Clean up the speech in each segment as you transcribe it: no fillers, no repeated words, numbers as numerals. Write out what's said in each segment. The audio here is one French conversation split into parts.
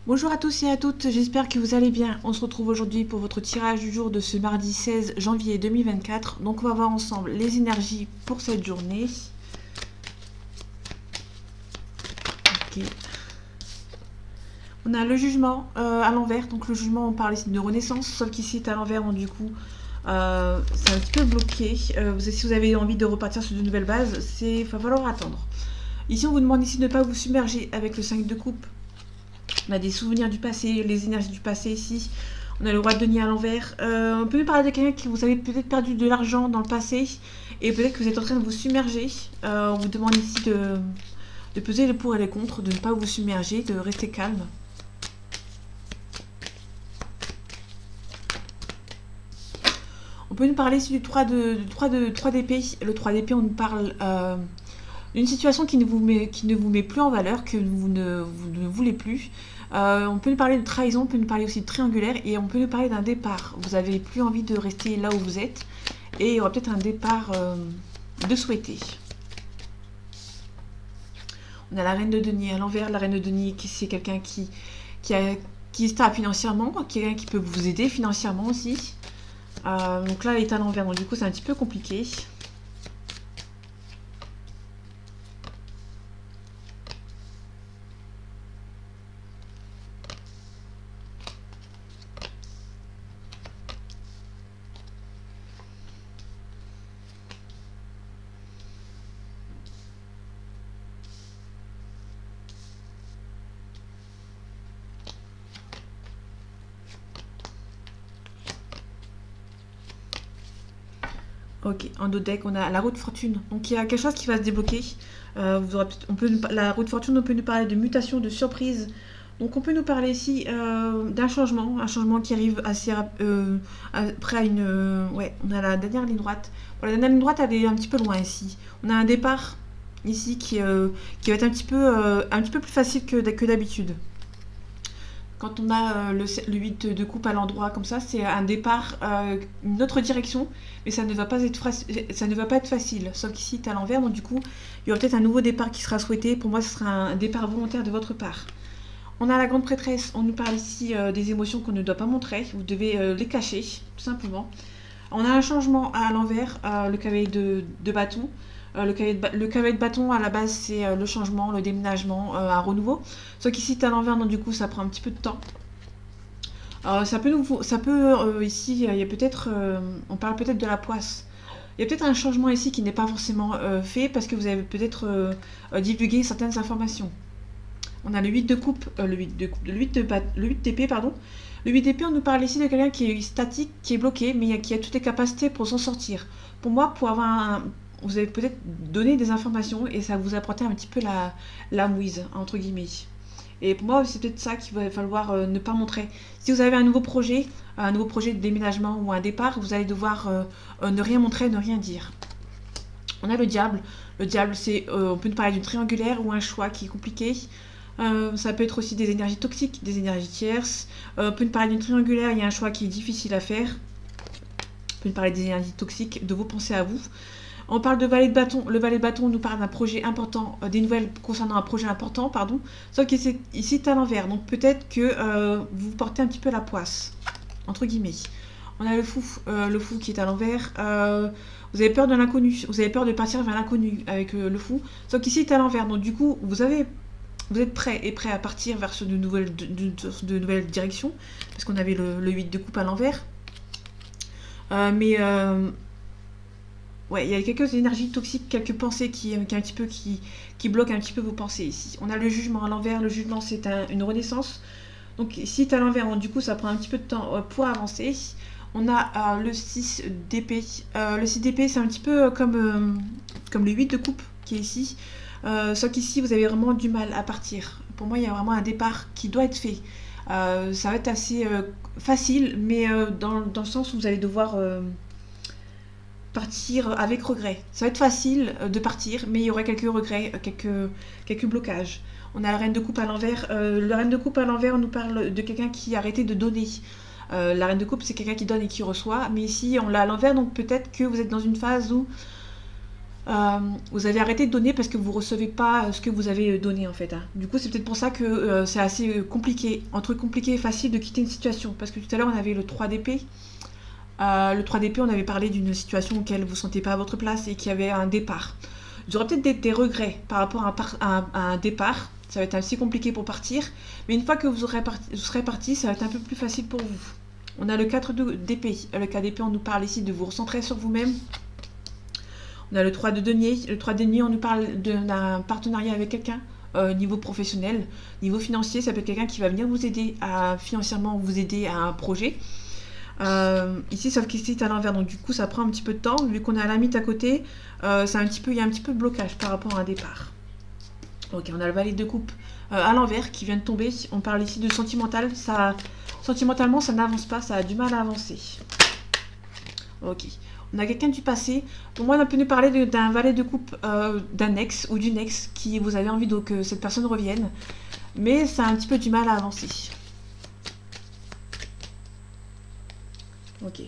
Bonjour à tous et à toutes, j'espère que vous allez bien. On se retrouve aujourd'hui pour votre tirage du jour de ce mardi 16 janvier 2024. Donc on va voir ensemble les énergies pour cette journée. Ok. On a le jugement à l'envers. Donc le jugement, on parle ici de renaissance, sauf qu'ici c'est à l'envers, donc du coup c'est un petit peu bloqué. Si vous avez envie de repartir sur de nouvelles bases, il va falloir attendre. Ici on vous demande ici de ne pas vous submerger avec le 5 de coupe. On a des souvenirs du passé, les énergies du passé ici. On a le roi de denier à l'envers. On peut parler de quelqu'un qui vous avez peut-être perdu de l'argent dans le passé et peut-être que vous êtes en train de vous submerger. On vous demande ici de peser les pour et les contre, de ne pas vous submerger, de rester calme. On peut nous parler ici du 3 d'épée. Le 3 d'épée, on nous parle d'une situation qui ne vous met plus en valeur, que vous ne voulez plus. On peut nous parler de trahison, on peut nous parler aussi de triangulaire et on peut nous parler d'un départ. Vous n'avez plus envie de rester là où vous êtes et il y aura peut-être un départ de souhaiter. On a la reine de denier à l'envers. La reine de denier, c'est quelqu'un qui est stable financièrement, quelqu'un qui peut vous aider financièrement aussi. Donc là, elle est à l'envers, donc du coup, c'est un petit peu compliqué. Ok, en dos deck, on a la roue de fortune. Donc il y a quelque chose qui va se débloquer. La roue de fortune, on peut nous parler de mutation, de surprise. Donc on peut nous parler ici d'un changement, un changement qui arrive assez après à une... ouais, on a la dernière ligne droite. Bon, la dernière ligne droite, elle est un petit peu loin ici. On a un départ ici qui va être un petit peu plus facile que d'habitude. Quand on a le 8 de coupe à l'endroit comme ça, c'est un départ, une autre direction, mais ça ne va pas être facile. Sauf qu'ici, tu es à l'envers, donc du coup, il y aura peut-être un nouveau départ qui sera souhaité. Pour moi, ce sera un départ volontaire de votre part. On a la grande prêtresse, on nous parle ici des émotions qu'on ne doit pas montrer, vous devez les cacher, tout simplement. On a un changement à l'envers, le cavalier de bâton. Le cavalier de bâton, à la base, c'est le changement, le déménagement, un renouveau. Sauf qu'ici, à l'envers, donc du coup, ça prend un petit peu de temps. Ici, il y a peut-être, on parle peut-être de la poisse. Il y a peut-être un changement ici qui n'est pas forcément fait parce que vous avez peut-être divulgué certaines informations. On a le 8 de coupe, le 8 d'épée, pardon. Le 8 d'épée, on nous parle ici de quelqu'un qui est statique, qui est bloqué, mais qui a toutes les capacités pour s'en sortir. Pour moi, vous avez peut-être donné des informations et ça vous apporter un petit peu la mouise, entre guillemets. Et pour moi, c'est peut-être ça qu'il va falloir ne pas montrer. Si vous avez un nouveau projet de déménagement ou un départ, vous allez devoir ne rien montrer, ne rien dire. On a le diable. Le diable, on peut nous parler d'une triangulaire ou un choix qui est compliqué. Ça peut être aussi des énergies toxiques, des énergies tierces. On peut nous parler d'une triangulaire, il y a un choix qui est difficile à faire. On peut nous parler des énergies toxiques, de vos pensées à vous. On parle de valet de bâton. Le valet de bâton nous parle d'un projet important, des nouvelles concernant un projet important, pardon. Sauf qu'ici, c'est à l'envers. Donc peut-être que vous portez un petit peu la poisse, entre guillemets. On a le fou qui est à l'envers. Vous avez peur de l'inconnu. Vous avez peur de partir vers l'inconnu avec le fou. Sauf qu'ici, c'est à l'envers. Donc du coup, vous êtes prêt à partir vers de nouvelles directions. Parce qu'on avait le 8 de coupe à l'envers. Ouais, il y a quelques énergies toxiques, quelques pensées qui bloquent un petit peu vos pensées ici. On a le jugement à l'envers. Le jugement, c'est une renaissance. Donc si tu à l'envers, du coup, ça prend un petit peu de temps pour avancer. On a le 6 d'épée. Le 6 d'épée, c'est un petit peu comme le 8 de coupe qui est ici. Sauf qu'ici, vous avez vraiment du mal à partir. Pour moi, il y a vraiment un départ qui doit être fait. Ça va être assez facile, mais dans le sens où vous allez devoir partir avec regret. Ça va être facile de partir, mais il y aura quelques regrets, quelques blocages. On a la reine de coupe à l'envers. La reine de coupe à l'envers, on nous parle de quelqu'un qui a arrêté de donner. La reine de coupe, c'est quelqu'un qui donne et qui reçoit. Mais ici, on l'a à l'envers, donc peut-être que vous êtes dans une phase où Vous avez arrêté de donner parce que vous recevez pas ce que vous avez donné en fait, hein. Du coup, c'est peut-être pour ça que c'est assez compliqué, entre compliqué et facile de quitter une situation. Parce que tout à l'heure, on avait le 3 d'épée. Le 3 d'épée, on avait parlé d'une situation auquel vous ne sentez pas à votre place et qui avait un départ. J'aurais peut-être des regrets par rapport à un départ. Ça va être assez compliqué pour partir. Mais une fois que vous serez parti, ça va être un peu plus facile pour vous. On a le 4 d'épée. Le 4 d'épée, on nous parle ici de vous recentrer sur vous-même. On a le 3 de denier. Le 3 de denier, on nous parle d'un partenariat avec quelqu'un. Niveau professionnel, niveau financier, ça peut être quelqu'un qui va venir vous aider à financièrement vous aider à un projet. Ici, sauf qu'ici c'est à l'envers, donc du coup ça prend un petit peu de temps. Vu qu'on a la mythe à côté, il y a un petit peu de blocage par rapport à un départ. Ok, on a le valet de coupe à l'envers qui vient de tomber. On parle ici de sentimental. Sentimentalement, ça n'avance pas, ça a du mal à avancer. Ok. On a quelqu'un du passé. Pour moi, on peut nous parler d'un valet de coupe, d'un ex ou d'une ex qui vous avez envie que cette personne revienne. Mais ça a un petit peu du mal à avancer. Ok.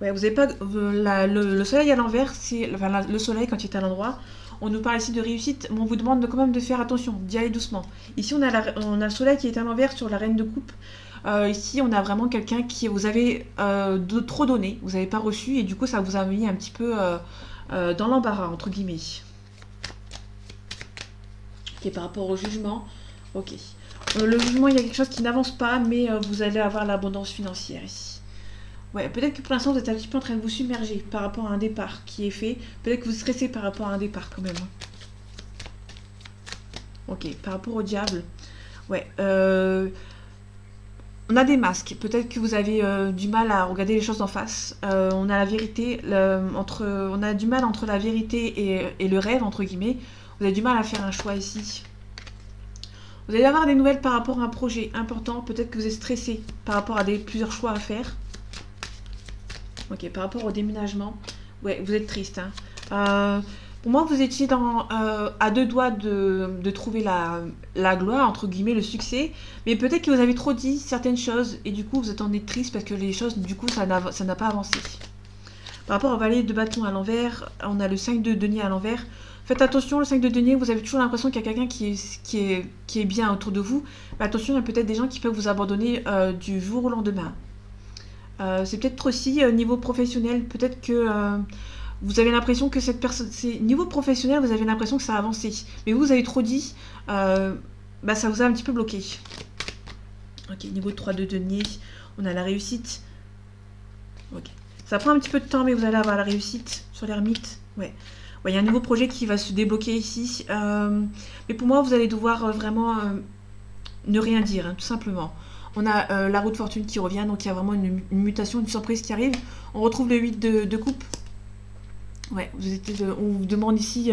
Ouais, vous avez pas le soleil à l'envers, c'est enfin, le soleil quand il est à l'endroit. On nous parle ici de réussite, mais on vous demande quand même de faire attention, d'y aller doucement. Ici, on a le soleil qui est à l'envers sur la reine de coupe. Ici, on a vraiment quelqu'un qui vous avez trop donné, vous n'avez pas reçu, et du coup, ça vous a mis un petit peu dans l'embarras, entre guillemets. Ok, par rapport au jugement, ok. Le jugement, il y a quelque chose qui n'avance pas, mais vous allez avoir l'abondance financière ici. Ouais, peut-être que pour l'instant, vous êtes un petit peu en train de vous submerger par rapport à un départ qui est fait. Peut-être que vous stressez par rapport à un départ quand même. Ok, par rapport au diable. Ouais, on a des masques. Peut-être que vous avez du mal à regarder les choses en face. On a la vérité, on a du mal entre la vérité et le rêve, entre guillemets. Vous avez du mal à faire un choix ici. Vous allez avoir des nouvelles par rapport à un projet important. Peut-être que vous êtes stressé par rapport à plusieurs choix à faire. Ok, par rapport au déménagement, ouais, vous êtes triste, hein. Pour moi, vous étiez à deux doigts de trouver la gloire, entre guillemets, le succès. Mais peut-être que vous avez trop dit certaines choses et du coup, vous êtes en êtes triste parce que les choses, du coup, ça n'a pas avancé. Par rapport au valet de bâton à l'envers, on a le 5 de denier à l'envers. Faites attention, le 5 de denier, vous avez toujours l'impression qu'il y a quelqu'un qui est bien autour de vous. Mais attention, il y a peut-être des gens qui peuvent vous abandonner du jour au lendemain. C'est peut-être aussi niveau professionnel, peut-être que vous avez l'impression que cette personne, niveau professionnel, vous avez l'impression que ça a avancé, mais vous avez trop dit, ça vous a un petit peu bloqué. Ok, niveau 3 de denier, on a la réussite. Ok, ça prend un petit peu de temps, mais vous allez avoir la réussite sur l'ermite. Ouais, il y a un nouveau projet qui va se débloquer ici, mais pour moi, vous allez devoir vraiment ne rien dire, hein, tout simplement. On a la roue de fortune qui revient, donc il y a vraiment une mutation, une surprise qui arrive. On retrouve le 8 de coupe. Ouais, on vous demande ici,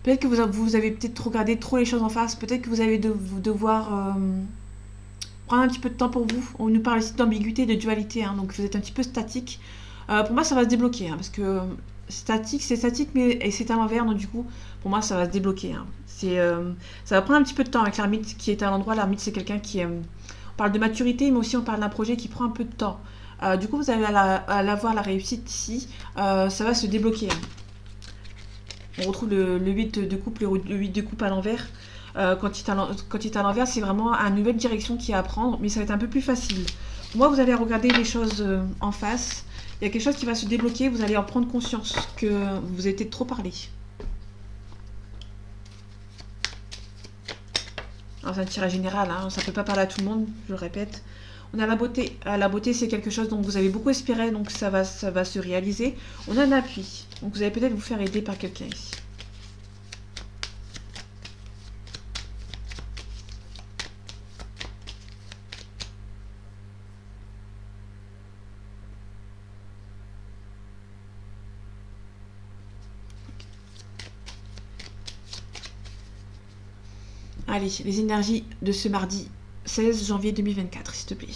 peut-être que vous avez peut-être regardé trop les choses en face, peut-être que vous allez devoir prendre un petit peu de temps pour vous. On nous parle ici d'ambiguïté, de dualité, hein, donc vous êtes un petit peu statique. Pour moi, ça va se débloquer, hein, parce que statique, c'est statique, et c'est à l'envers, donc du coup, pour moi, ça va se débloquer. Hein. Ça va prendre un petit peu de temps avec l'ermite qui est à l'endroit. L'ermite, c'est quelqu'un qui... on parle de maturité, mais aussi on parle d'un projet qui prend un peu de temps. Du coup, vous allez avoir la réussite ici. Ça va se débloquer. On retrouve le 8 de coupe, le 8 de coupe à l'envers. Quand il est à l'envers, c'est vraiment une nouvelle direction qui est à prendre, mais ça va être un peu plus facile. Moi, vous allez regarder les choses en face. Il y a quelque chose qui va se débloquer. Vous allez en prendre conscience que vous avez peut-être trop parlé. Alors, c'est un tirage général, hein, ça ne peut pas parler à tout le monde, je le répète. On a la beauté. La beauté, c'est quelque chose dont vous avez beaucoup espéré, donc ça va se réaliser. On a un appui, donc vous allez peut-être vous faire aider par quelqu'un ici. Allez, les énergies de ce mardi 16 janvier 2024, s'il te plaît.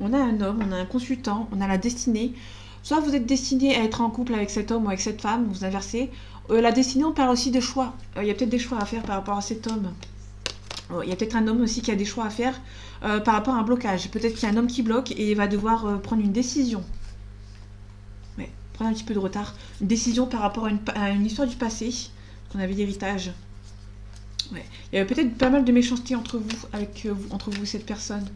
On a un homme, on a un consultant, on a la destinée. Soit vous êtes destiné à être en couple avec cet homme ou avec cette femme, vous inversez. La destinée, on parle aussi de choix. Il y a peut-être des choix à faire par rapport à cet homme. Il y a peut-être un homme aussi qui a des choix à faire par rapport à un blocage. Peut-être qu'il y a un homme qui bloque et il va devoir prendre une décision. Ouais. prendre un petit peu de retard. Une décision par rapport à une histoire du passé, qu'on avait d'héritage. Ouais. Il y avait peut-être pas mal de méchanceté entre vous, entre vous et cette personne.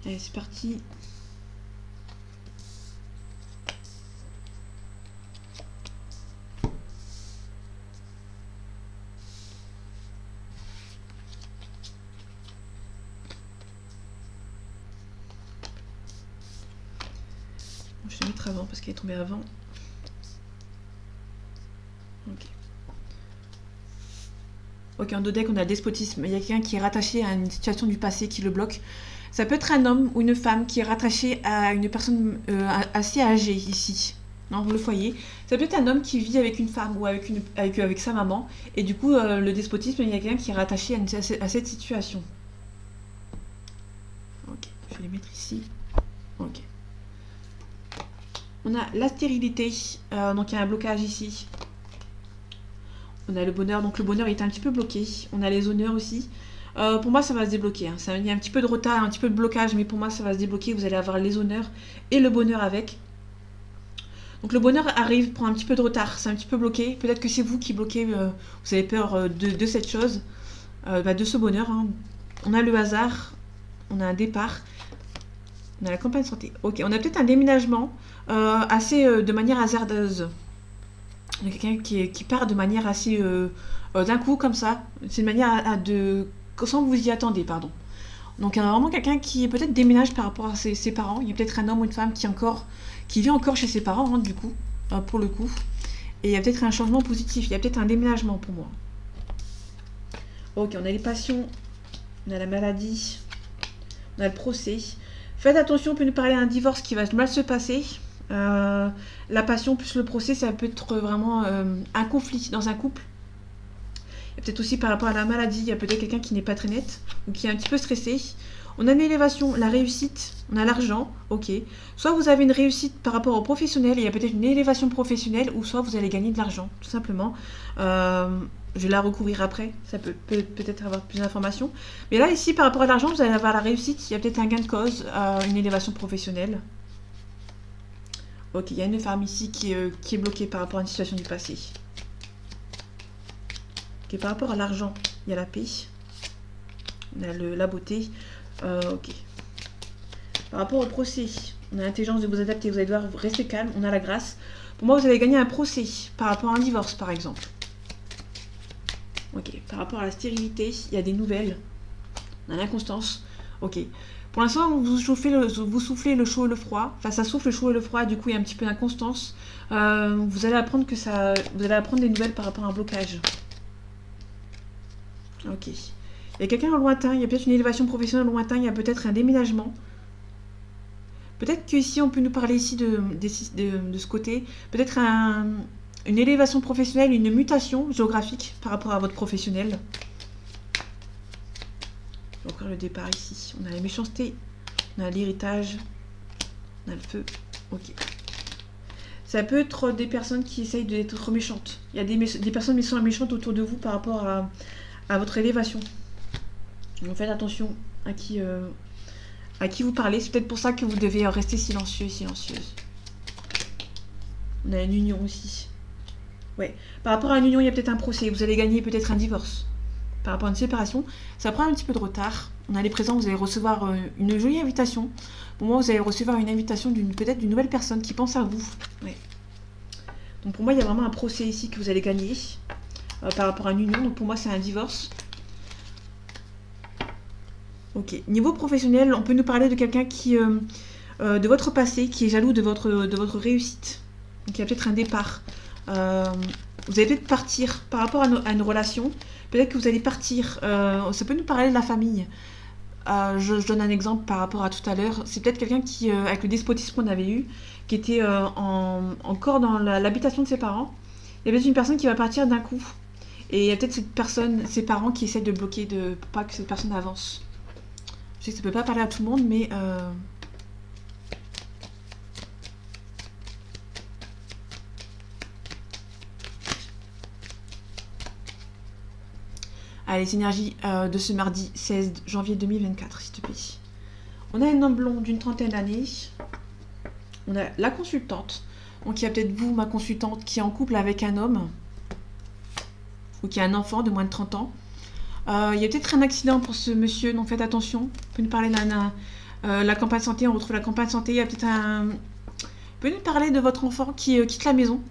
Allez, c'est parti. Je vais mettre avant parce qu'elle est tombée avant. Ok. Ok, en deux decks, on a le despotisme. Il y a quelqu'un qui est rattaché à une situation du passé qui le bloque. Ça peut être un homme ou une femme qui est rattaché à une personne assez âgée ici, dans le foyer. Ça peut être un homme qui vit avec une femme ou avec sa maman. Et du coup, le despotisme, il y a quelqu'un qui est rattaché à cette situation. Ok, je vais les mettre ici. Ok. On a la stérilité, donc il y a un blocage ici. On a le bonheur, donc le bonheur est un petit peu bloqué. On a les honneurs aussi. Pour moi, ça va se débloquer. Hein. Il y a un petit peu de retard, un petit peu de blocage, mais pour moi, ça va se débloquer. Vous allez avoir les honneurs et le bonheur avec. Donc le bonheur arrive, prend un petit peu de retard. C'est un petit peu bloqué. Peut-être que c'est vous qui bloquez, vous avez peur de cette chose, de ce bonheur. Hein. On a le hasard, on a un départ, on a la campagne santé. Ok, on a peut-être un déménagement de manière hasardeuse. Il y a quelqu'un qui part de manière assez d'un coup comme ça. C'est une manière sans que vous y attendez, pardon. Donc il y a vraiment quelqu'un qui peut-être déménage par rapport à ses parents. Il y a peut-être un homme ou une femme qui vit encore chez ses parents, hein, du coup, pour le coup. Et il y a peut-être un changement positif. Il y a peut-être un déménagement pour moi. Ok, on a les passions, on a la maladie, on a le procès. Faites attention, on peut nous parler d'un divorce qui va mal se passer. La passion plus le procès, ça peut être vraiment un conflit dans un couple. Il y a peut-être aussi par rapport à la maladie, il y a peut-être quelqu'un qui n'est pas très net ou qui est un petit peu stressé. On a une élévation, la réussite, on a l'argent, ok. Soit vous avez une réussite par rapport au professionnel, et il y a peut-être une élévation professionnelle, ou soit vous allez gagner de l'argent, tout simplement. Je vais la recouvrir après, ça peut-être avoir plus d'informations. Mais là, ici, par rapport à l'argent, vous allez avoir la réussite, il y a peut-être un gain de cause, une élévation professionnelle. Ok, il y a une femme ici qui est bloquée par rapport à une situation du passé. Ok, par rapport à l'argent, il y a la paix. On a la beauté. Ok. Par rapport au procès, on a l'intelligence de vous adapter, vous allez devoir rester calme. On a la grâce. Pour moi, vous allez gagner un procès par rapport à un divorce, par exemple. Ok. Par rapport à la stérilité, il y a des nouvelles. On a l'inconstance. Ok. Pour l'instant, vous soufflez le chaud et le froid. Enfin, ça souffle le chaud et le froid, du coup, il y a un petit peu d'inconstance. Vous allez apprendre des nouvelles par rapport à un blocage. Ok. Il y a quelqu'un au lointain, il y a peut-être une élévation professionnelle au lointain, il y a peut-être un déménagement. Peut-être qu'ici, on peut nous parler ici de ce côté. Peut-être une élévation professionnelle, une mutation géographique par rapport à votre professionnel. Encore le départ ici. On a la méchanceté, on a l'héritage, on a le feu. Ok. Ça peut être des personnes qui essayent d'être méchantes. Il y a des personnes méchantes autour de vous par rapport à votre élévation. Donc faites attention à qui vous parlez. C'est peut-être pour ça que vous devez rester silencieux et silencieuse. On a une union aussi. Ouais. Par rapport à une union, il y a peut-être un procès. Vous allez gagner peut-être un divorce. Par rapport à une séparation, ça prend un petit peu de retard. On a les présents, vous allez recevoir une jolie invitation. Pour moi, vous allez recevoir une invitation peut-être d'une nouvelle personne qui pense à vous. Ouais. Donc pour moi, il y a vraiment un procès ici que vous allez gagner par rapport à une union. Donc pour moi, c'est un divorce. Ok. Niveau professionnel, on peut nous parler de quelqu'un de votre passé, qui est jaloux de votre réussite. Donc il y a peut-être un départ. Vous allez peut-être partir par rapport à une relation. Peut-être que vous allez partir. Ça peut nous parler de la famille. Je donne un exemple par rapport à tout à l'heure. C'est peut-être quelqu'un qui, avec le despotisme qu'on avait eu, qui était encore dans l'habitation de ses parents. Il y a peut-être une personne qui va partir d'un coup. Et il y a peut-être ses parents qui essaient de bloquer pour pas que cette personne avance. Je sais que ça peut pas parler à tout le monde, mais les énergies de ce mardi 16 janvier 2024, s'il te plaît. On a un homme blond d'une trentaine d'années. On a la consultante. Donc il y a peut-être vous, ma consultante, qui est en couple avec un homme. Ou qui a un enfant de moins de 30 ans. Il y a peut-être un accident pour ce monsieur, donc faites attention. On peut nous parler la campagne santé, on retrouve la campagne santé. Il y a peut-être un... On peut nous parler de votre enfant qui quitte la maison,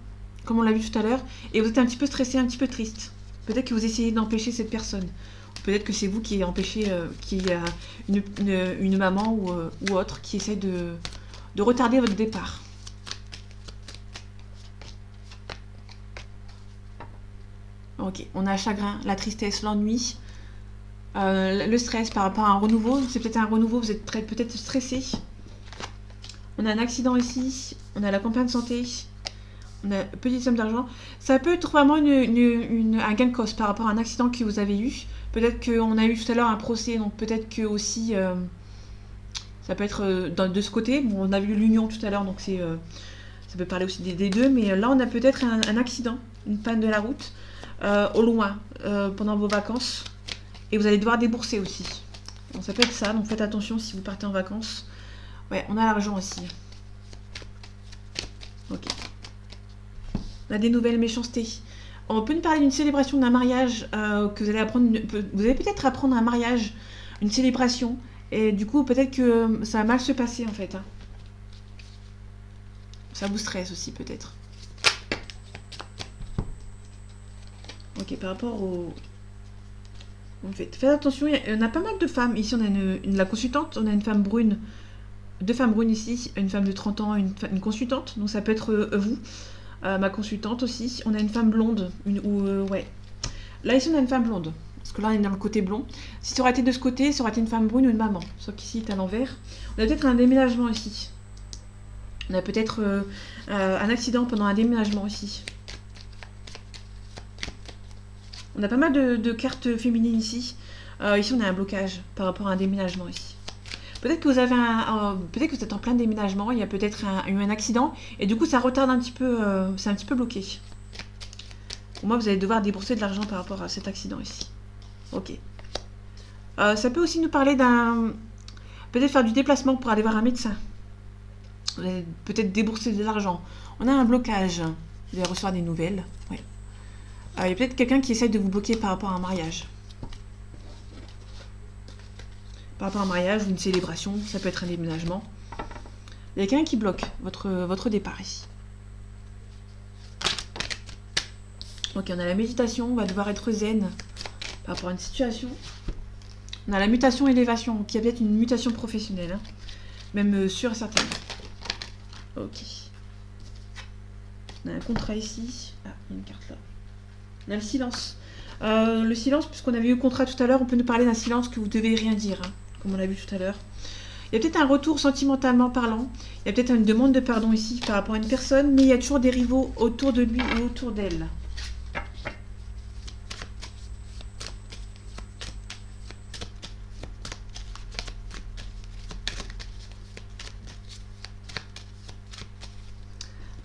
comme on l'a vu tout à l'heure. Et vous êtes un petit peu stressé, un petit peu triste. Peut-être que vous essayez d'empêcher cette personne. Peut-être que c'est vous qui empêchez qu'il y a une maman ou autre qui essaie de retarder votre départ. Ok, on a le chagrin, la tristesse, l'ennui, le stress par rapport à un renouveau. C'est peut-être un renouveau, vous êtes peut-être stressé. On a un accident ici, on a la campagne santé, on a une petite somme d'argent. Ça peut être vraiment un gain de cause par rapport à un accident que vous avez eu. Peut-être qu'on a eu tout à l'heure un procès, donc peut-être que aussi ça peut être de ce côté. Bon, on a vu l'union tout à l'heure, donc ça peut parler aussi des deux. Mais là, on a peut-être un accident, une panne de la route au loin pendant vos vacances. Et vous allez devoir débourser aussi. Donc ça peut être ça, donc faites attention si vous partez en vacances. Ouais, on a l'argent aussi. Ok. On a des nouvelles méchancetés. On peut nous parler d'une célébration d'un mariage que vous allez apprendre. Vous allez peut-être apprendre un mariage, une célébration. Et du coup, peut-être que ça va mal se passer en fait. Hein. Ça vous stresse aussi peut-être. Ok, par rapport au... Faites attention, on a pas mal de femmes. Ici, on a la consultante, on a une femme brune. Deux femmes brunes ici, une femme de 30 ans, une consultante. Donc ça peut être vous, ma consultante aussi. On a une femme blonde. Ouais. Là, ici, on a une femme blonde. Parce que là, on est dans le côté blond. Si ça aurait été de ce côté, ça aurait été une femme brune ou une maman. Sauf qu'ici, c'est à l'envers. On a peut-être un déménagement ici. On a peut-être un accident pendant un déménagement aussi. On a pas mal de cartes féminines ici. Ici, on a un blocage par rapport à un déménagement ici. Peut-être que vous avez peut-être que vous êtes en plein déménagement. Il y a peut-être eu un accident et du coup, ça retarde un petit peu. C'est un petit peu bloqué. Pour moi, vous allez devoir débourser de l'argent par rapport à cet accident ici. Ok. Ça peut aussi nous parler peut-être faire du déplacement pour aller voir un médecin. Vous allez peut-être débourser de l'argent. On a un blocage. Vous allez recevoir des nouvelles. Ouais. Il y a peut-être quelqu'un qui essaie de vous bloquer par rapport à un mariage. Par rapport à un mariage ou une célébration, ça peut être un déménagement. Il y a quelqu'un qui bloque votre départ ici. Ok, on a la méditation, on va devoir être zen par rapport à une situation. On a la mutation élévation, qui a peut-être une mutation professionnelle, hein. Même sûre et certaine. Ok. On a un contrat ici. Ah, il y a une carte là. On a le silence. Le silence, puisqu'on avait eu le contrat tout à l'heure, on peut nous parler d'un silence que vous devez rien dire, hein, comme on l'a vu tout à l'heure. Il y a peut-être un retour sentimentalement parlant. Il y a peut-être une demande de pardon ici par rapport à une personne, mais il y a toujours des rivaux autour de lui ou autour d'elle.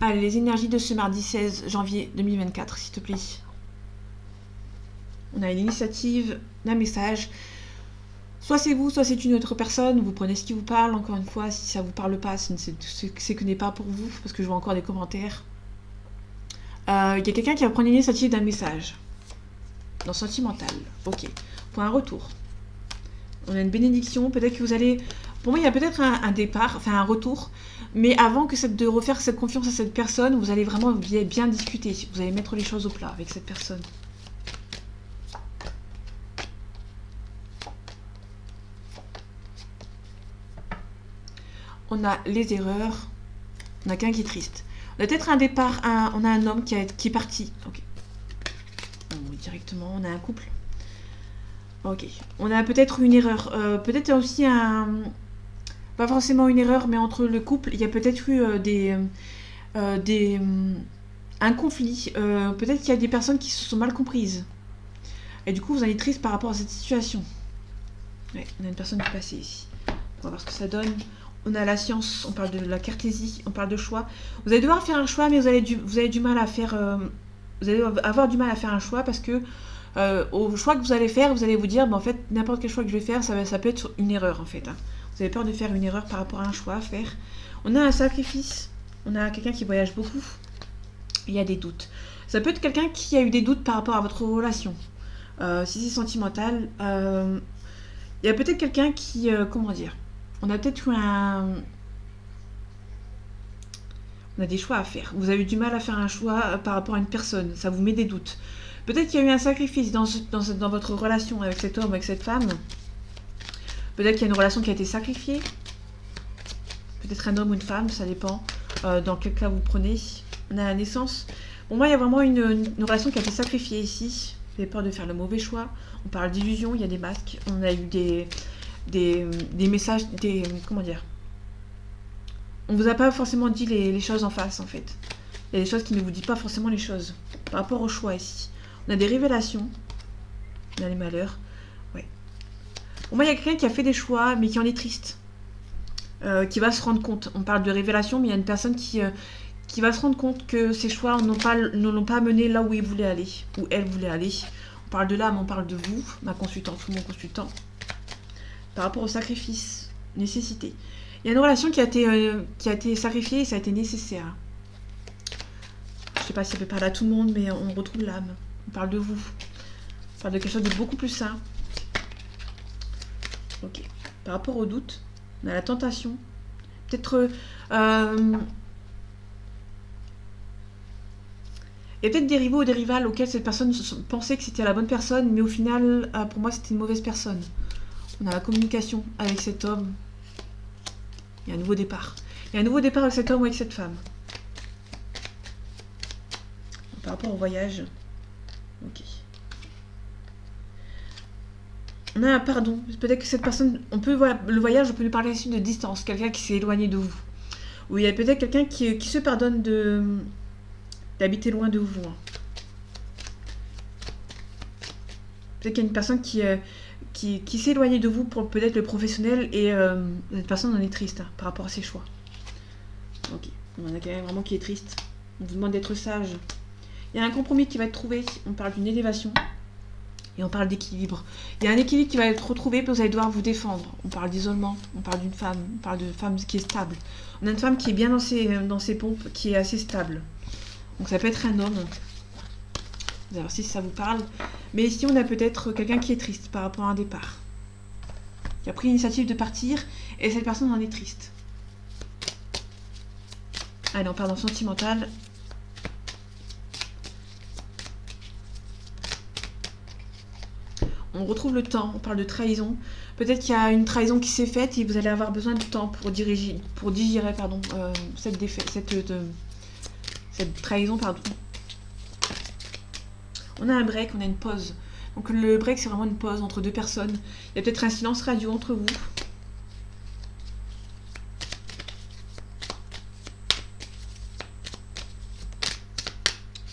Allez, les énergies de ce mardi 16 janvier 2024, s'il te plaît. On a une initiative, un message. Soit c'est vous, soit c'est une autre personne. Vous prenez ce qui vous parle. Encore une fois, si ça vous parle pas, c'est que n'est pas pour vous, parce que je vois encore des commentaires. Il y a quelqu'un qui va prendre l'initiative d'un message. Dans sentimental. Ok. Pour un retour. On a une bénédiction. Peut-être que vous allez... Pour moi, il y a peut-être un départ, enfin un retour. Mais avant de refaire cette confiance à cette personne, vous allez vraiment bien discuter. Vous allez mettre les choses au plat avec cette personne. On a les erreurs. On a quelqu'un qui est triste. On a peut-être un départ. On a un homme qui est parti. Ok. Directement, on a un couple. Ok. On a peut-être une erreur. Peut-être aussi pas forcément une erreur, mais entre le couple, il y a peut-être eu un conflit. Peut-être qu'il y a des personnes qui se sont mal comprises. Et du coup, vous allez être triste par rapport à cette situation. Ouais, on a une personne qui est passée ici. On va voir ce que ça donne. On a la science, on parle de la cartésie, on parle de choix. Vous allez devoir faire un choix, mais vous avez du mal à faire... vous allez avoir du mal à faire un choix parce que au choix que vous allez faire, vous allez vous dire, en fait, n'importe quel choix que je vais faire, ça peut être une erreur, en fait. Hein. Vous avez peur de faire une erreur par rapport à un choix à faire. On a un sacrifice. On a quelqu'un qui voyage beaucoup. Il y a des doutes. Ça peut être quelqu'un qui a eu des doutes par rapport à votre relation. Si c'est sentimental, il y a peut-être quelqu'un qui... comment dire? On a peut-être eu On a des choix à faire. Vous avez du mal à faire un choix par rapport à une personne. Ça vous met des doutes. Peut-être qu'il y a eu un sacrifice dans votre relation avec cet homme, avec cette femme. Peut-être qu'il y a une relation qui a été sacrifiée. Peut-être un homme ou une femme, ça dépend dans quel cas vous prenez. On a la naissance. Pour moi, il y a vraiment une relation qui a été sacrifiée ici. Vous avez peur de faire le mauvais choix. On parle d'illusion, il y a des masques. On a eu des messages, comment dire? On vous a pas forcément dit les choses en face, en fait. Il y a des choses qui ne vous disent pas forcément les choses. Par rapport au choix ici. On a des révélations. On a les malheurs. Ouais. Pour moi, il y a quelqu'un qui a fait des choix, mais qui en est triste. Qui va se rendre compte. On parle de révélation, mais il y a une personne qui va se rendre compte que ses choix ne l'ont pas mené là où il voulait aller, où elle voulait aller. On parle de l'âme, on parle de vous, ma consultante ou mon consultant. Par rapport au sacrifice, nécessité. Il y a une relation qui a été sacrifiée et ça a été nécessaire. Je ne sais pas si ça peut parler à tout le monde, mais on retrouve l'âme. On parle de vous. On parle de quelque chose de beaucoup plus sain. Ok. Par rapport au doute, on a la tentation. Peut-être... il y a peut-être des rivaux ou des rivales auxquels cette personne pensait que c'était la bonne personne, mais au final, pour moi, c'était une mauvaise personne. On a la communication avec cet homme. Il y a un nouveau départ. Il y a un nouveau départ avec cet homme ou avec cette femme. Par rapport au voyage. Ok. On a un pardon. Peut-être que cette personne... le voyage, on peut lui parler aussi de distance. Quelqu'un qui s'est éloigné de vous. Ou il y a peut-être quelqu'un qui se pardonne d'habiter loin de vous. Hein. Peut-être qu'il y a une personne qui s'est éloignée de vous pour peut-être le professionnel et cette personne en est triste hein, par rapport à ses choix. Ok, on en a quelqu'un vraiment qui est triste. On vous demande d'être sage. Il y a un compromis qui va être trouvé. On parle d'une élévation et on parle d'équilibre. Il y a un équilibre qui va être retrouvé puis vous allez devoir vous défendre. On parle d'isolement, on parle d'une femme, on parle de femme qui est stable. On a une femme qui est bien dans ses pompes, qui est assez stable. Donc ça peut être un homme. Vous allez voir si ça vous parle. Mais ici, on a peut-être quelqu'un qui est triste par rapport à un départ. Qui a pris l'initiative de partir et cette personne en est triste. Allez, on part dans le sentimental. On retrouve le temps, on parle de trahison. Peut-être qu'il y a une trahison qui s'est faite et vous allez avoir besoin de temps pour digérer cette trahison, pardon. On a un break, on a une pause. Donc le break, c'est vraiment une pause entre deux personnes. Il y a peut-être un silence radio entre vous.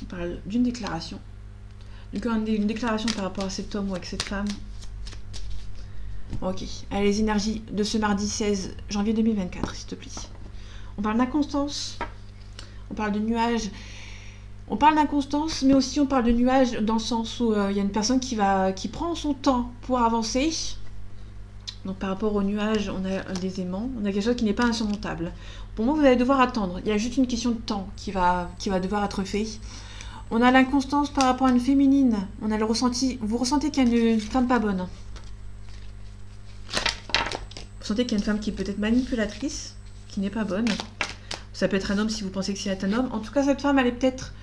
On parle d'une déclaration. Donc une déclaration par rapport à cet homme ou avec cette femme. Ok. Allez, les énergies de ce mardi 16 janvier 2024, s'il te plaît. On parle d'inconstance. On parle de nuages. On parle d'inconstance, mais aussi on parle de nuages dans le sens où il y a une personne qui prend son temps pour avancer. Donc par rapport aux nuages, on a des aimants, on a quelque chose qui n'est pas insurmontable. Pour moi, vous allez devoir attendre. Il y a juste une question de temps qui va devoir être fait. On a l'inconstance par rapport à une féminine. On a le ressenti. Vous ressentez qu'il y a une femme pas bonne. Vous sentez qu'il y a une femme qui est peut-être manipulatrice, qui n'est pas bonne. Ça peut être un homme si vous pensez que c'est un homme. En tout cas, cette femme, elle est peut-être...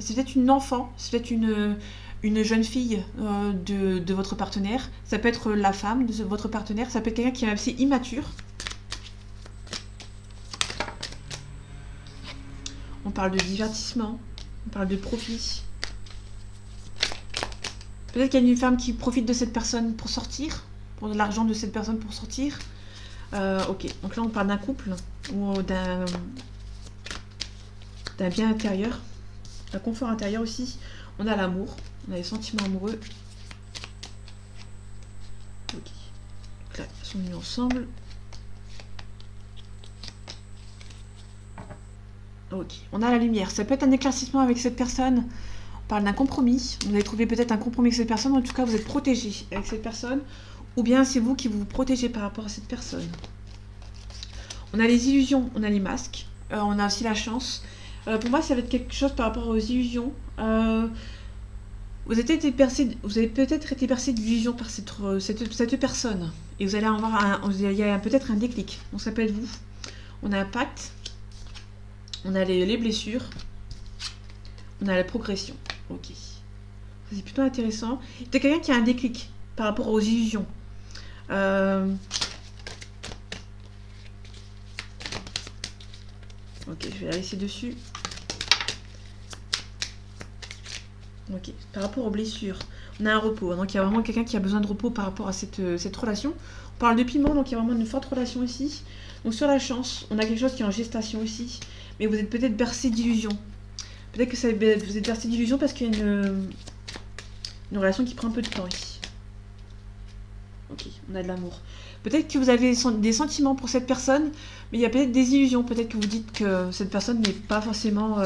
c'est peut-être une enfant, c'est peut-être une jeune fille de votre partenaire. Ça peut être la femme de votre partenaire. Ça peut être quelqu'un qui est assez immature. On parle de divertissement. On parle de profit. Peut-être qu'il y a une femme qui profite de cette personne pour sortir. Pour de l'argent de cette personne pour sortir. Ok, donc là on parle d'un couple. Ou d'un bien intérieur. Un confort intérieur aussi. On a l'amour. On a les sentiments amoureux. Ok. Donc là, ils sont mis ensemble. Ok, on a la lumière. Ça peut être un éclaircissement avec cette personne. On parle d'un compromis. Vous avez trouvé peut-être un compromis avec cette personne. En tout cas, vous êtes protégé avec cette personne. Ou bien c'est vous qui vous protégez par rapport à cette personne. On a les illusions, on a les masques. On a aussi la chance. Pour moi, ça va être quelque chose par rapport aux illusions. Vous avez peut-être été percé d'illusions par cette personne. Et vous allez avoir il y a peut-être un déclic. Donc ça peut être vous. On a un pacte. On a les blessures. On a la progression. Ok. C'est plutôt intéressant. C'est quelqu'un qui a un déclic par rapport aux illusions. Ok, je vais la laisser dessus. Ok, par rapport aux blessures, on a un repos. Donc il y a vraiment quelqu'un qui a besoin de repos par rapport à cette relation. On parle de piment, donc il y a vraiment une forte relation ici. Donc sur la chance, on a quelque chose qui est en gestation aussi. Mais vous êtes peut-être bercé d'illusions. Peut-être que vous êtes bercé d'illusions parce qu'il y a une relation qui prend un peu de temps ici. Ok, on a de l'amour. Peut-être que vous avez des sentiments pour cette personne, mais il y a peut-être des illusions. Peut-être que vous dites que cette personne n'est pas forcément...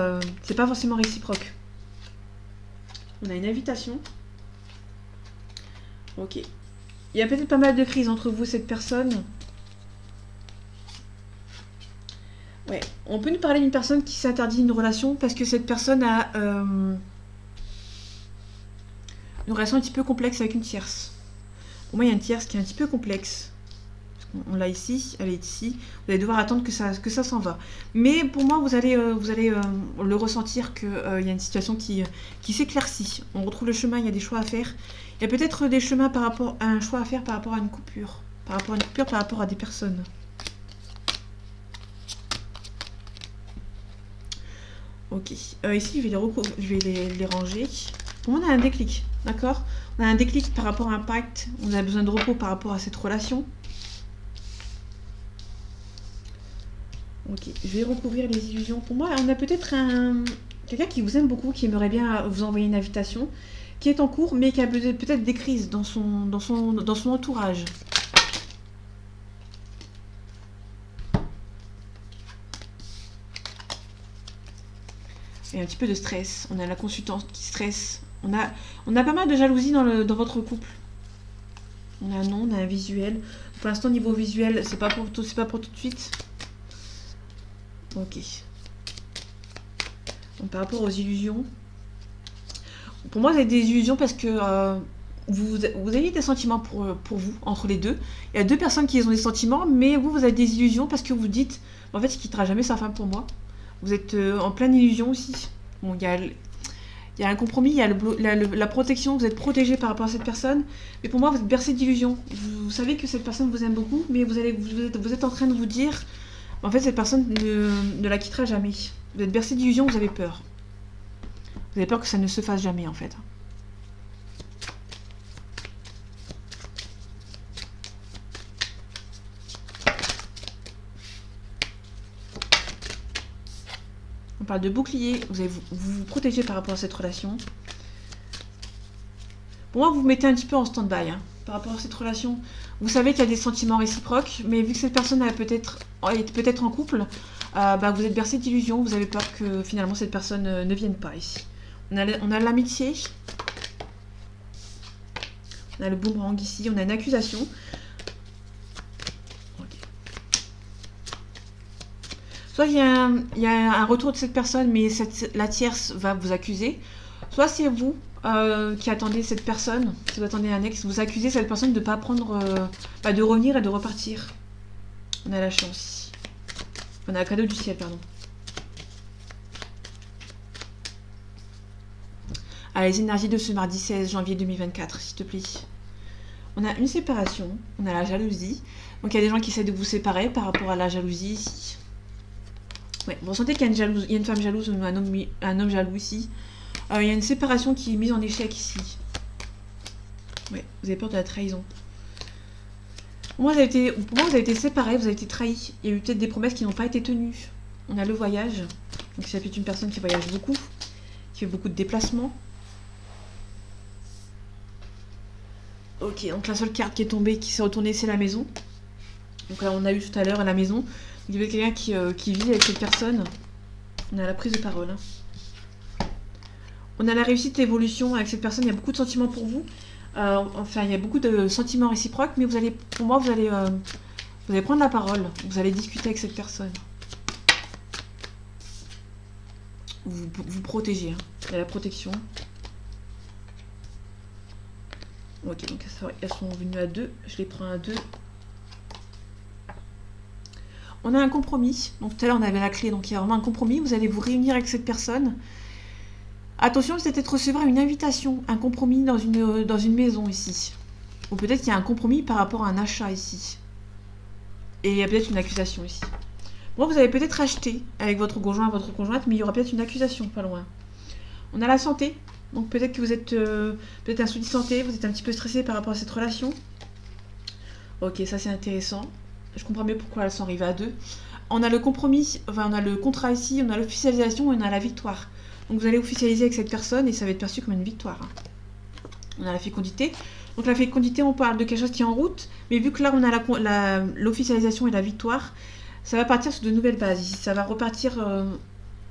c'est pas forcément réciproque. On a une invitation. Ok. Il y a peut-être pas mal de crises entre vous et cette personne. Ouais. On peut nous parler d'une personne qui s'interdit une relation parce que cette personne a une relation un petit peu complexe avec une tierce. Pour moi, il y a une tierce qui est un petit peu complexe. On l'a ici, elle est ici. Vous allez devoir attendre que ça s'en va. Mais pour moi, vous allez le ressentir qu'il y a une situation qui s'éclaircit. On retrouve le chemin, il y a des choix à faire. Il y a peut-être des chemins un choix à faire par rapport à une coupure. Par rapport à des personnes. Ok. Ici, je vais les ranger. Pour moi, on a un déclic. D'accord ? On a un déclic par rapport à un pacte. On a besoin de repos par rapport à cette relation. Ok, je vais recouvrir les illusions. Pour moi, on a peut-être quelqu'un qui vous aime beaucoup, qui aimerait bien vous envoyer une invitation, qui est en cours, mais qui a peut-être des crises dans son entourage. Et un petit peu de stress. On a la consultante qui stresse. On a pas mal de jalousie dans votre couple. On a un nom, on a un visuel. Pour l'instant, niveau visuel, c'est pas pour tout de suite. Ok. Donc, par rapport aux illusions, pour moi, vous avez des illusions parce que vous avez des sentiments pour vous, entre les deux. Il y a deux personnes qui ont des sentiments, mais vous avez des illusions parce que vous dites, en fait, il ne quittera jamais sa femme pour moi. Vous êtes en pleine illusion aussi. Bon, il y a un compromis, il y a la protection, vous êtes protégé par rapport à cette personne. Mais pour moi, vous êtes bercé d'illusions. Vous savez que cette personne vous aime beaucoup, mais vous êtes en train de vous dire... En fait, cette personne ne la quittera jamais. Vous êtes bercé d'illusions, vous avez peur. Vous avez peur que ça ne se fasse jamais, en fait. On parle de bouclier. Vous vous protégez par rapport à cette relation. Pour moi, vous vous mettez un petit peu en stand-by par rapport à cette relation. Vous savez qu'il y a des sentiments réciproques, mais vu que cette personne est peut-être en couple, vous êtes bercé d'illusions. Vous avez peur que finalement cette personne ne vienne pas ici. On a l'amitié. On a le boomerang ici. On a une accusation. Okay. Soit il y a un retour de cette personne, mais la tierce va vous accuser. Soit c'est vous qui attendez cette personne, si vous attendez un ex, vous accusez cette personne de ne pas prendre, de revenir et de repartir. On a la chance. On a le cadeau du ciel, pardon. Les énergies de ce mardi 16 janvier 2024, s'il te plaît. On a une séparation, on a la jalousie. Donc il y a des gens qui essaient de vous séparer par rapport à la jalousie ici. Ouais, vous ressentez qu'il y a une femme jalouse ou un homme jaloux ici. Il y a une séparation qui est mise en échec ici. Ouais, vous avez peur de la trahison. Pour moi, vous avez été séparés, vous avez été trahis. Il y a eu peut-être des promesses qui n'ont pas été tenues. On a le voyage. Donc ça peut être une personne qui voyage beaucoup, qui fait beaucoup de déplacements. Ok, donc la seule carte qui est tombée, qui s'est retournée, c'est la maison. Donc là, on a eu tout à l'heure la maison. Il y avait quelqu'un qui vit avec cette personne. On a la prise de parole. On a la réussite, l'évolution avec cette personne. Il y a beaucoup de sentiments pour vous. Enfin, il y a beaucoup de sentiments réciproques, mais vous allez, pour moi, vous allez prendre la parole. Vous allez discuter avec cette personne. Vous protéger. Hein. Il y a la protection. Ok, donc elles sont venues à 2. Je les prends à 2. On a un compromis. Donc tout à l'heure, on avait la clé. Donc il y a vraiment un compromis. Vous allez vous réunir avec cette personne. Attention, vous allez peut-être recevoir une invitation, un compromis dans une maison ici. Ou peut-être qu'il y a un compromis par rapport à un achat ici. Et il y a peut-être une accusation ici. Bon, vous allez peut-être acheter avec votre conjoint, votre conjointe, mais il y aura peut-être une accusation pas loin. On a la santé. Donc peut-être que vous êtes peut-être un souci de santé, vous êtes un petit peu stressé par rapport à cette relation. Ok, ça c'est intéressant. Je comprends mieux pourquoi elles sont arrivées à 2. On a le compromis, enfin on a le contrat ici, on a l'officialisation et on a la victoire. Donc vous allez officialiser avec cette personne et ça va être perçu comme une victoire. On a la fécondité. Donc la fécondité, on parle de quelque chose qui est en route, mais vu que là on a l'officialisation et la victoire, ça va partir sur de nouvelles bases. Ici, ça va repartir,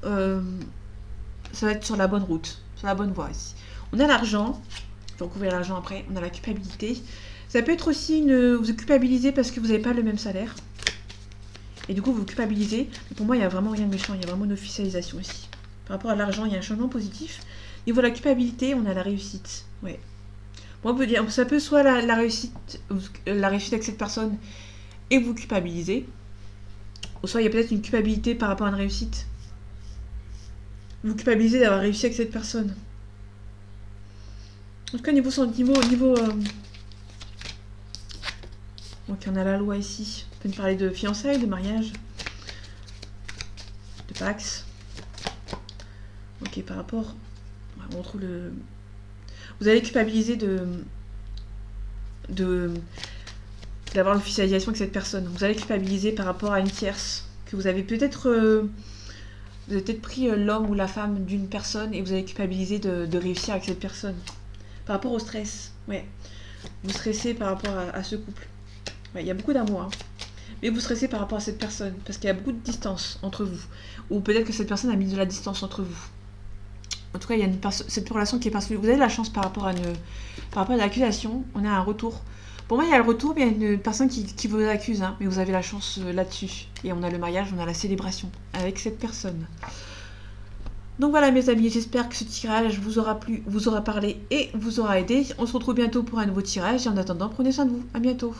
ça va être sur la bonne route, sur la bonne voie ici. On a l'argent, je vais recouvrir l'argent après, on a la culpabilité. Ça peut être aussi vous vous culpabilisez parce que vous n'avez pas le même salaire. Et du coup vous vous culpabilisez. Mais pour moi il n'y a vraiment rien de méchant, il y a vraiment une officialisation ici. Par rapport à l'argent, il y a un changement positif. Niveau de la culpabilité, on a la réussite. Ouais. Bon, on peut dire, ça peut soit la réussite avec cette personne et vous culpabilisez. Ou soit il y a peut-être une culpabilité par rapport à une réussite. Vous culpabilisez d'avoir réussi avec cette personne. En tout cas, niveau... Donc on a la loi ici. On peut nous parler de fiançailles, de mariage, de Pax. Ok, par rapport... On retrouve le... Vous allez culpabiliser d'avoir l'officialisation avec cette personne. Vous allez culpabiliser par rapport à une tierce. Que vous avez peut-être... vous avez peut-être pris l'homme ou la femme d'une personne et vous allez culpabiliser de réussir avec cette personne. Par rapport au stress. Ouais. Vous stressez par rapport à ce couple. Ouais, il y a beaucoup d'amour. Hein. Mais vous stressez par rapport à cette personne. Parce qu'il y a beaucoup de distance entre vous. Ou peut-être que cette personne a mis de la distance entre vous. En tout cas, il y a cette relation qui est particulière. Vous avez de la chance par rapport à l'accusation. On a un retour. Pour moi, il y a le retour, mais il y a une personne qui vous accuse. Hein, mais vous avez la chance là-dessus. Et on a le mariage, on a la célébration avec cette personne. Donc voilà mes amis, j'espère que ce tirage vous aura plu, vous aura parlé et vous aura aidé. On se retrouve bientôt pour un nouveau tirage. Et en attendant, prenez soin de vous. À bientôt.